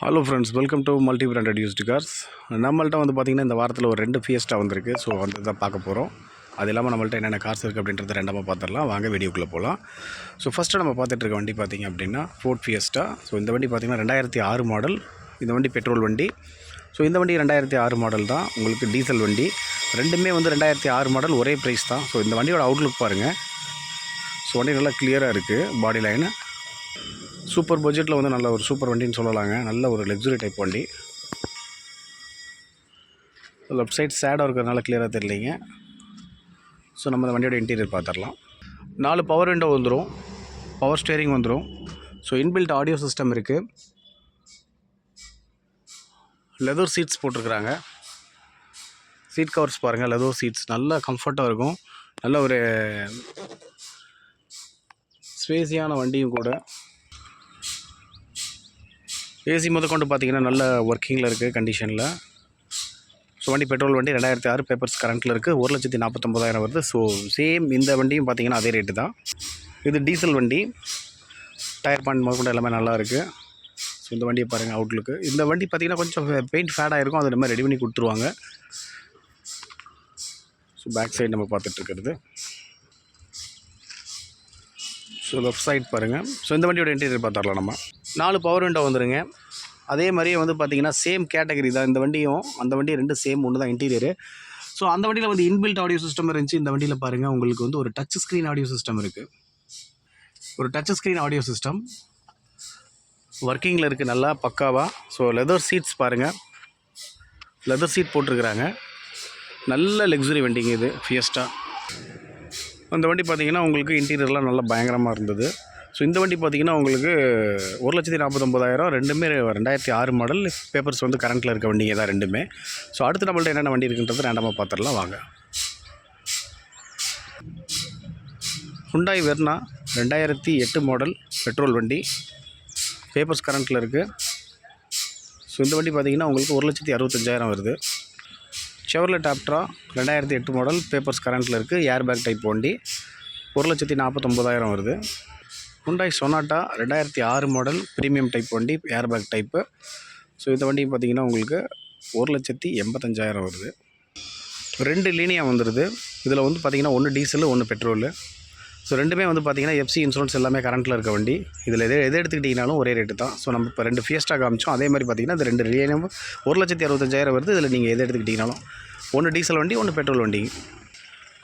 Hello friends, welcome to multi branded used cars. நம்மள்ட்ட வந்து பார்த்திங்கன்னா இந்த வாரத்தில் ஒரு 2 ஃபியஸ்டா வந்திருக்கு. ஸோ வந்து தான் பார்க்க போகிறோம். அது இல்லாமல் நம்மள்ட்ட என்னென்ன கார்ஸ் இருக்குது அப்படின்றத ரெண்டாமல் பார்த்துடலாம். வாங்க வீடியோக்குள்ளே போகலாம். ஸோ ஃபஸ்ட்டு நம்ம பார்த்துட்டு இருக்க வண்டி பார்த்திங்க அப்படின்னா ஃபோர்ட் ஃபியஸ்டா. ஸோ இந்த வண்டி பார்த்திங்கன்னா 2006 மாடல். இந்த வண்டி பெட்ரோல் வண்டி. ஸோ இந்த வண்டி 2006 மாடல் தான். உங்களுக்கு டீசல் வண்டி. ரெண்டுமே வந்து 2006 மாடல், ஒரே ப்ரைஸ் தான். ஸோ இந்த வண்டியோட அவுட்லுக் பாருங்கள். ஸோ வண்டி நல்லா கிளியராக இருக்குது. பாடி லைனு சூப்பர் பட்ஜெட்டில் வந்து நல்ல ஒரு சூப்பர் வண்டின்னு சொல்லலாங்க. நல்ல ஒரு லக்ஸுரி டைப் வண்டி. லெஃப்ட் சைட் சேடாக இருக்கிறதுனால கிளியராக தெரியலைங்க. ஸோ நம்ம இந்த வண்டியோட இன்டீரியர் பார்த்துடலாம். 4 பவர் விண்டோ வந்துடும், பவர் ஸ்டேரிங் வந்துடும். ஸோ இன்பில்ட் ஆடியோ சிஸ்டம் இருக்குது. லெதர் சீட்ஸ் போட்டிருக்குறாங்க. சீட் கவர்ஸ் பாருங்கள், லெதர் சீட்ஸ் நல்லா கம்ஃபர்ட்டாக இருக்கும். நல்ல ஒரு ஸ்பேஸியான வண்டியும் கூட. ஏசி முதற்கொண்டு பார்த்திங்கன்னா நல்ல ஒர்க்கிங்கில் இருக்குது, கண்டிஷனில். ஸோ வண்டி பெட்ரோல் வண்டி 2006, பேப்பர்ஸ் கரண்ட்டில் இருக்குது. 1,49,000 வருது. ஸோ சேம் இந்த வண்டியும் பார்த்திங்கன்னா அதே ரேட்டு தான். இது டீசல் வண்டி. டயர் பாயிண்ட் முதற்கொண்டு எல்லாமே நல்லா இருக்குது. ஸோ இந்த வண்டியை பாருங்கள் அவுட்லுக்கு. இந்த வண்டி பார்த்திங்கன்னா கொஞ்சம் பெயிண்ட் ஃபேடாக இருக்கும், அது நம்ம ரெடி பண்ணி கொடுத்துருவாங்க. ஸோ பேக் சைடு நம்ம பார்த்துட்ருக்கிறது. ஸோ லெஃப்ட் சைட் பாருங்கள். ஸோ இந்த வண்டியோட இன்டீரியர் பார்த்துடலாம். நம்ம 4 பவர் விண்டோ வந்துடுங்க. அதே மாதிரியே வந்து பார்த்திங்கன்னா சேம் கேட்டகரி தான் இந்த வண்டியும். அந்த வண்டி 2 சேம் ஒன்று தான் இன்டீரியரு. ஸோ அந்த வண்டியில் வந்து இன்பில்ட் ஆடியோ சிஸ்டம் இருந்துச்சு. இந்த வண்டியில் பாருங்கள் உங்களுக்கு வந்து ஒரு டச் ஸ்க்ரீன் ஆடியோ சிஸ்டம் இருக்குது. ஒரு டச் ஸ்க்ரீன் ஆடியோ சிஸ்டம் ஒர்க்கிங்கில் இருக்குது, நல்லா பக்காவாக. ஸோ லெதர் சீட்ஸ் பாருங்கள், லெதர் சீட் போட்டிருக்கிறாங்க. நல்ல லக்ஸுரி வண்டிங்க இது ஃபியஸ்டா. அந்த வண்டி பார்த்திங்கன்னா உங்களுக்கு இன்டீரியர்லாம் நல்லா பயங்கரமாக இருந்தது. ஸோ இந்த வண்டி பார்த்திங்கன்னா உங்களுக்கு 1,49,000, ரெண்டுமே 2006 மாடல். பேப்பர்ஸ் வந்து கரண்ட்டில் இருக்க வண்டிங்க தான் ரெண்டுமே. ஸோ அடுத்து நம்மள்ட்ட என்னென்ன வண்டி இருக்குன்றது ரெண்டாமல் பார்த்துடலாம் வாங்க. ஹுண்டாய் வெர்னா 2008 மாடல் பெட்ரோல் வண்டி. பேப்பர்ஸ் கரண்ட்டில் இருக்குது. ஸோ இந்த வண்டி பார்த்திங்கன்னா உங்களுக்கு 1,65,000 வருது. செவர்லெட் ஆப்ட்ரா 2008 மாடல், பேப்பர்ஸ் கரண்ட்டில் இருக்குது. ஏர் பேக் டைப் வண்டி. 1,49,000 வருது. Hyundai sonata 2006 model, premium type வண்டி, ஏர் பேக் டைப்பு. ஸோ இந்த வண்டி பார்த்திங்கன்னா உங்களுக்கு 1,85,000 வருது. 2 லீனியா வந்துடுது. இதில் வந்து பார்த்திங்கன்னா ஒன்று டீசலு, ஒன்று பெட்ரோலு. ஸோ ரெண்டுமே வந்து பார்த்திங்கன்னா எஃப்சி இன்சூரன்ஸ் எல்லாமே கரண்ட்டில் இருக்க வண்டி. இதில் எது எடுத்துக்கிட்டிங்கனாலும் ஒரே ரேட்டு தான். ஸோ நம்ம இப்போ 2 ஃபியஸ்டா காமிச்சோம். அதே மாதிரி பார்த்திங்கன்னா இந்த 2 லீனியம் 1,65,000 வருது. இதில் நீங்கள் எது எடுத்துக்கிட்டிங்கனாலும் ஒன்று டீசல் வண்டி, ஒன்று பெட்ரோல் வண்டி.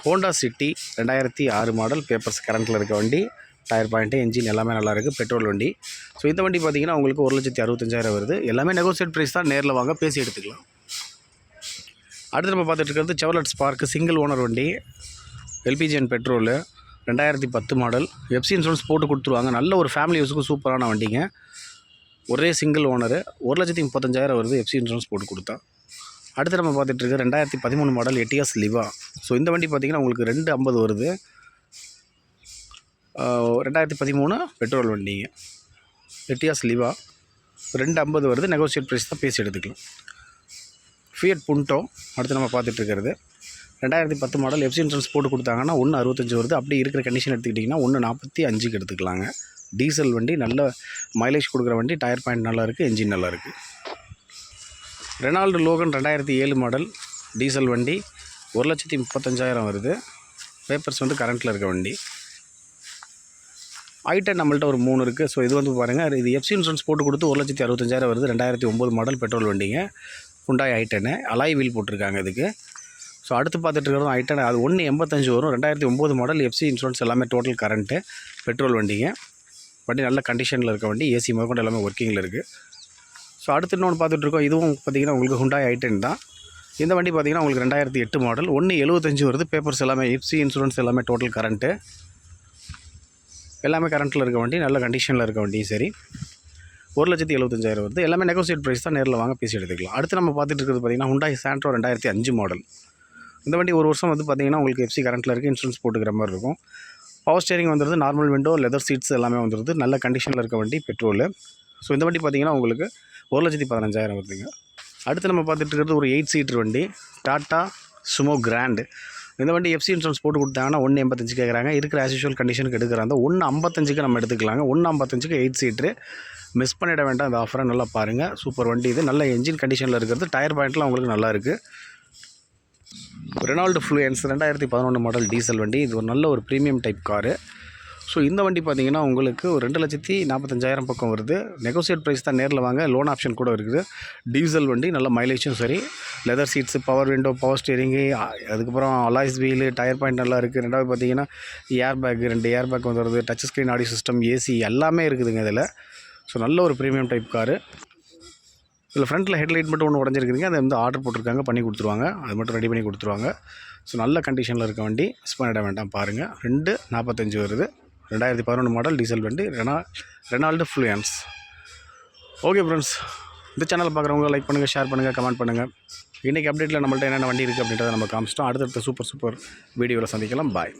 ஹோண்டா சிட்டி 2006 மாடல், பேப்பர்ஸ் கரண்ட்டில் இருக்க வண்டி. டயர் பாயிண்ட்டு, என்ஜின் எல்லாமே நல்லாயிருக்கு, பெட்ரோல் வண்டி. ஸோ இந்த வண்டி பார்த்திங்கன்னா உங்களுக்கு 1,65,000 வருது. எல்லாமே நெகோசியேட் ப்ரைஸ் தான், நேரில் வாங்க பேசி எடுத்துக்கலாம். அடுத்து நம்ம பார்த்துட்டு இருக்கிறது செவர்லெட் ஸ்பார்க் சிங்கிள் ஓனர் வண்டி, LPG and petrol. 2010 model. FC insurance போட்டு கொடுத்துருவாங்க. நல்ல ஒரு ஃபேமிலி யூஸுக்கு சூப்பரான வண்டிங்க. ஒரே சிங்கிள் ஓனரு. 1,35,000 வருது எஃப்சி இன்சூரன்ஸ் போட்டு கொடுத்தா. அடுத்து நம்ம பார்த்துட்டு இருக்க 2013 மாடல் எட்டியாஸ் லிவா. ஸோ இந்த வண்டி பார்த்திங்கன்னா உங்களுக்கு 250 வருது. 2013 பெட்ரோல் வண்டிங்க, எட்டியாஸ் லிவா. 250 வருது. நெகோசியேட் ப்ரைஸ் தான், பேசி எடுத்துக்கலாம். ஃபியட் புண்டோ அடுத்து நம்ம பார்த்துட்டு இருக்கிறது 2010 மாடல். எஃப்சி இன்சூரன்ஸ் போட்டு கொடுத்தாங்கன்னா 1,65 வருது. அப்படி இருக்கிற கண்டிஷன் எடுத்துக்கிட்டிங்கன்னா 1,45க்கு எடுத்துக்கலாங்க. டீசல் வண்டி, நல்ல மைலேஜ் கொடுக்குற வண்டி. டயர் பாயிண்ட் நல்லா இருக்குது, என்ஜின் நல்லா இருக்குது. ரெனால்டு லோகன் 2007 மாடல், டீசல் வண்டி. 1,35,000 வருது. பேப்பர்ஸ் வந்து கரண்ட்டில் இருக்க வண்டி. i10 நம்மள்ட்ட ஒரு 3 இருக்குது. ஸோ இது வந்து பாருங்கள், இது எஃப்சி இன்சூரன்ஸ் போட்டு கொடுத்து 1,65,000 வருது. 2009 மாடல் பெட்ரோல் வண்டிங்க. ஹுண்டாய் i10 அலாய் வீல் போட்டிருக்காங்க இதுக்கு. ஸோ அடுத்து பார்த்துட்டு இருக்கிறதும் i10, அது 1,85 வரும். 2009 மாடல், எஃப்சி இன்சூரன்ஸ் எல்லாமே டோட்டல் கரண்ட்டு, பெட்ரோல் வண்டிங்க. வண்டி நல்ல கண்டிஷனில் இருக்க வண்டி. ஏசி முதற்கொண்டு எல்லாமே ஒர்க்கிங்கில் இருக்குது. ஸோ அடுத்து இன்னொன்று பார்த்துட்ருக்கோம். இதுவும் பார்த்திங்கன்னா உங்களுக்கு ஹுண்டாய் i10 தான். இந்த வண்டி பார்த்திங்கன்னா உங்களுக்கு 2008 மாடல், 1,75 வருது. பேப்பர்ஸ் எல்லாமே எஃப்சி இன்சூரன்ஸ் எல்லாமே டோட்டல் கரண்ட்டு, எல்லாமே கரண்ட்டில் இருக்க வண்டி. நல்ல கண்டிஷனில் இருக்க வண்டியும் சரி. 1,75,000 வருது. எல்லாமே நெகோசியேட் ப்ரைஸ் தான், நேரில் வாங்க பேசி எடுத்துக்கலாம். அடுத்து நம்ம பார்த்துட்டு இருக்கிறது பார்த்திங்கன்னா ஹுண்டாய் சாண்ட்ரோ 2005 மாடல். இந்த வண்டி ஒரு வருஷம் வந்து பார்த்திங்கன்னா உங்களுக்கு எஃப்சி கரண்ட்டில் இருக்குது, இன்சூரன்ஸ் போட்டுக்கிற மாதிரி இருக்கும். பவர் ஸ்டேரிங் வந்துடுது, நார்மல் விண்டோ, லெதர் சீட்ஸ் எல்லாமே வந்துடுது. நல்ல கண்டிஷனில் இருக்க வண்டி, பெட்ரோலு. ஸோ இந்த வண்டி பார்த்திங்கன்னா உங்களுக்கு 1,15,000 வருதுங்க. அடுத்து நம்ம பார்த்துட்டு இருக்கிறது ஒரு 8 சீட்டர் வண்டி, டாட்டா சுமோ கிராண்டு. இந்த வண்டி எஃப்சி இன்சூரன்ஸ் போட்டு கொடுத்தாங்கன்னா 1.85 கேட்குறாங்க. இருக்கிற ஆஸ்யூஷுவல் கண்டிஷனுக்கு எடுக்கிறாங்க. 1.55க்கு நம்ம எடுத்துக்கலாங்க. 1.55க்கு 8 சீட்ரு. மிஸ் பண்ணிட வேண்டாம். இந்த ஆஃபரை நல்லா பாருங்கள். சூப்பர் வண்டி இது. நல்ல என்ஜின் கண்டிஷனில் இருக்கிறது. டயர் பாயிண்ட்லாம் உங்களுக்கு நல்லா இருக்குது. ரெனால்டு ஃப்ளூயன்ஸ் 2011 மாடல் டீசல் வண்டி. இது ஒரு நல்ல ஒரு ப்ரீமியம் டைப் காரு. ஸோ இந்த வண்டி பார்த்தீங்கன்னா உங்களுக்கு ஒரு 2,45,000 பக்கம் வருது. நெகோசியேட் ப்ரைஸ் தான், நேரில் வாங்க. லோன் ஆப்ஷன் கூட இருக்குது. டீசல் வண்டி, நல்ல மைலேஜும் சரி. Leather seats, power window, power steering, அதுக்கப்புறம் அலாய்ஸ் வீலு, டயர் பாயிண்ட் நல்லா இருக்குது. ரெண்டாவது பார்த்தீங்கன்னா ஏர் பேக், 2 ஏர் பேக் வந்துடுது. Touch screen audio system, AC எல்லாமே இருக்குதுங்க இதில். ஸோ நல்ல ஒரு ப்ரீமியம் டைப் காரு. இதில் ஃப்ரண்ட்டில் ஹெட்லைட் மட்டும் ஒன்று உடஞ்சிருக்குதுங்க. அதை வந்து ஆர்டர் போட்டிருக்காங்க, பண்ணி கொடுத்துருவாங்க. அது மட்டும் ரெடி பண்ணி கொடுத்துருவாங்க. ஸோ நல்ல கண்டிஷனில் இருக்க வண்டி, மிஸ் பண்ணிட வேண்டாம் பாருங்கள். 2.45 வருது. 2011 மாடல் டீசல் வண்டி, ரெனால்டு ஃப்ளூயன்ஸ். ஓகே ஃப்ரெண்ட்ஸ், இந்த சேனலை பார்க்குறவங்க லைக் பண்ணுங்கள், ஷேர் பண்ணுங்கள், கமெண்ட் பண்ணுங்கள். இன்றைக்கி அப்டேட்டில் நம்மள்ட்ட என்னென்ன வண்டி இருக்குது அப்படின்றத நம்ம காமிச்சிட்டோம். அடுத்தடுத்த சூப்பர் வீடியோவில் சந்திக்கலாம். பாய்.